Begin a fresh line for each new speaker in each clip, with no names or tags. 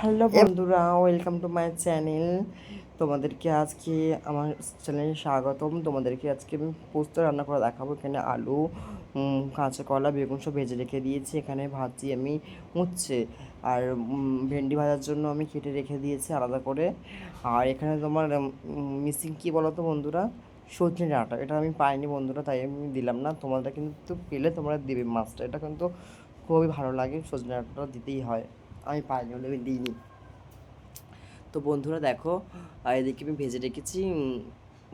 Hello বন্ধুরা, welcome to my channel. তোমাদেরকে আজকে আমার চ্যানেলে স্বাগতম। তোমাদেরকে আজকে আমি পোস্ত রান্না করে দেখাবো। এখানে আলু, কাঁচা কলা, বেগুন সব ভেজে রেখে দিয়েছি। এখানে ভাজি আমি উচ্ছে আর ভেন্ডি ভাজার জন্য আমি কেটে রেখে দিয়েছি আলাদা করে। আর এখানে তোমার মিসিং কী বলো তো বন্ধুরা, সজনে ডাঁটা। এটা আমি পাইনি বন্ধুরা, তাই আমি দিলাম না। তোমরা কিন্তু পেলে তোমরা দেবে মাছটা। এটা কিন্তু খুবই ভালো লাগে, সজনে ডাঁটাটা দিতেই হয়। আমি পাইনি বলে আমি দিইনি। তো বন্ধুরা দেখো, আর এদিকে আমি ভেজে রেখেছি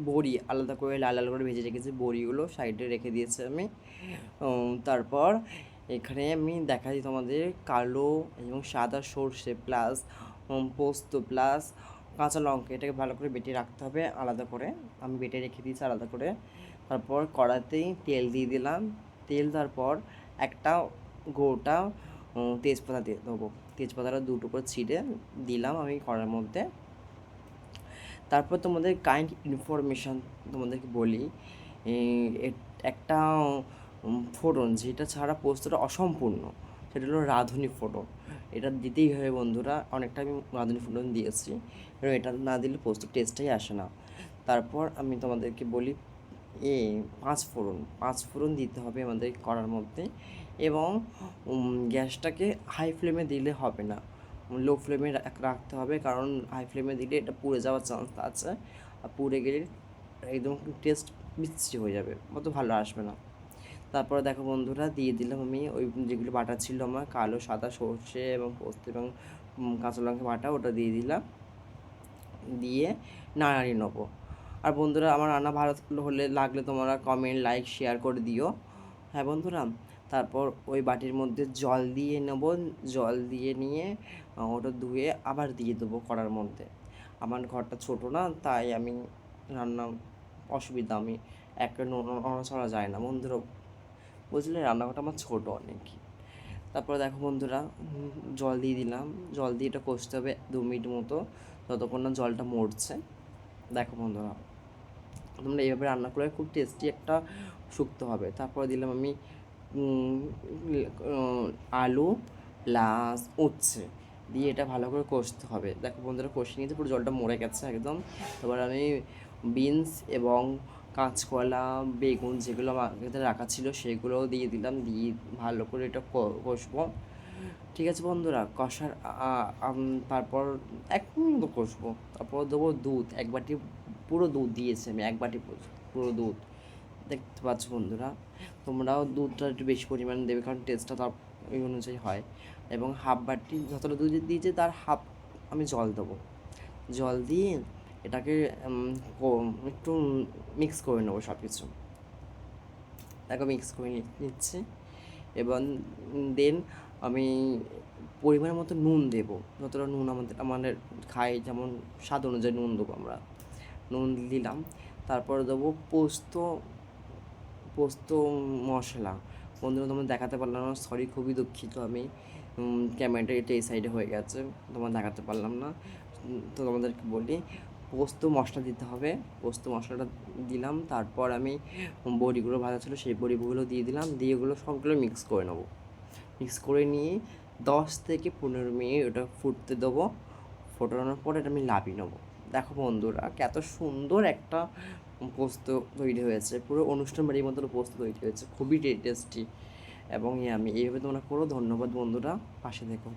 বড়ি, আলাদা করে লাল লাল করে ভেজে রেখেছি বড়িগুলো, সাইডে রেখে দিয়েছি আমি। তারপর এখানে আমি দেখাই তোমাদের কালো এবং সাদা সর্ষে প্লাস পোস্ত প্লাস কাঁচা লঙ্কা, এটাকে ভালো করে বেটে রাখতে হবে আলাদা করে। আমি বেটে রেখে দিয়েছি আলাদা করে। তারপর কড়াতেই তেল দিয়ে দিলাম। তেল তারপর একটা গোটা তেজপাতা দিয়ে দেবো। তেজপাতাটা দুটো করে ছিঁড়ে দিলাম আমি কড়ার মধ্যে। তারপর তোমাদের কাইন্ড ইনফরমেশান তোমাদেরকে বলি, একটা ফোড়ন যেটা ছাড়া পোস্তটা অসম্পূর্ণ, সেটা হলো রাঁধুনি ফোড়ন। এটা দিতেই হবে বন্ধুরা। অনেকটা আমি রাঁধুনি ফোড়ন দিয়েছি, এবং এটা না দিলে পোস্ত টেস্টটাই আসে না। তারপর আমি তোমাদেরকে বলি পাঁচ ফোড়ন দিতে হবে আমাদের কড়ার মধ্যে। এবং গ্যাসটাকে হাই ফ্লেমে দিলে হবে না, লো ফ্লেমে রাখতে হবে, কারণ হাই ফ্লেমে দিলে এটা পুড়ে যাওয়ার চান্স আছে। আর পুড়ে গেলে একদম টেস্ট বিশ্রী হয়ে যাবে, অত ভালো আসবে না। তারপরে দেখো বন্ধুরা, দিয়ে দিলাম আমি ওই যেগুলো বাটা ছিল আমার, কালো সাদা সর্ষে এবং পোস্ত এবং কাঁচা লঙ্কা বাটা, ওটা দিয়ে দিলাম। দিয়ে নাড়াড়ি নেবো। আর বন্ধুরা, আমার রান্না ভালো হলে লাগলে তোমরা কমেন্ট, লাইক, শেয়ার করে দিও। হ্যাঁ বন্ধুরা, তারপর ওই বাটির মধ্যে জল দিয়ে নেব। জল দিয়ে নিয়ে ওটা ধুয়ে আবার দিয়ে দেবো কড়ার মধ্যে। আমার ঘরটা ছোটো না, তাই আমি রান্না অসুবিধা, আমি একটা নড়াচড়া যায় না বন্ধুরা, বুঝলে, রান্নাঘরটা আমার ছোটো অনেক। তারপরে দেখো বন্ধুরা, জল দিয়ে দিলাম। জল দিয়ে এটা কষতে হবে 2 মিনিট মতো, যতক্ষণ না জলটা মরছে। দেখো বন্ধুরা, তোমরা এইভাবে রান্না করলে খুব টেস্টি একটা শুক্তো হবে। তারপরে দিলাম আমি আলু প্লাস উচ্ছে দিয়ে এটা ভালো করে কষতে হবে। দেখো বন্ধুরা, কষে নিয়েছে, পুরো জলটা মরে গেছে একদম। তারপর আমি বিনস এবং কাঁচকলা, বেগুন যেগুলো আমার রাখা ছিল সেগুলোও দিয়ে দিলাম। দিয়ে ভালো করে এটা কষবো। ঠিক আছে বন্ধুরা, কষার তারপর 1 মিনিট কষবো। তারপর দেবো দুধ, 1 বাটি পুরো দুধ দিয়েছি আমি, 1 বাটি পুরো দুধ। দেখতে পাচ্ছ বন্ধুরা, তোমরাও দুধটা একটু বেশি পরিমাণে দেবে, কারণ টেস্টটা তার ওই অনুযায়ী হয়। এবং হাফ বাটি যতটা দুধ দিয়েছে তার হাফ আমি জল দেবো। জল দিয়ে এটাকে একটু মিক্স করে নেবো সব কিছু। দেখো মিক্স করে নিচ্ছি। এবং দেন আমি পরিমাণ মতো নুন দেবো, যতটা নুন আমাদের খাই, যেমন স্বাদ অনুযায়ী নুন দেবো আমরা। নুন দিলাম। তারপর দেবো পোস্ত পোস্ত মশলা। বন্ধুরা, তোমার দেখাতে পারলাম না, সরি, খুবই দুঃখিত আমি। ক্যামেরাটা এটা এই সাইডে হয়ে গেছে, তোমার দেখাতে পারলাম না। তো তোমাদেরকে বলি, পোস্ত মশলা দিতে হবে। পোস্ত মশলাটা দিলাম। তারপর আমি বড়িগুলো ভাজা ছিল সেই বড়িগুলো দিয়ে দিলাম। দিয়ে ওগুলো সবগুলো মিক্স করে নেবো। মিক্স করে নিয়ে 10 থেকে 15 মিনিট ওটা ফুটতে দেবো। ফোটানোর পর এটা আমি নামিয়ে নেবো। দেখো বন্ধুরা, কত সুন্দর একটা পোস্ত তৈরি হয়েছে, পুরো অনুষ্ঠান বাড়ির মতো পোস্ত তৈরি হয়েছে, খুবই টেস্টি এবং আমি এইভাবে তোমরা করো। ধন্যবাদ বন্ধুরা, পাশে দেখো।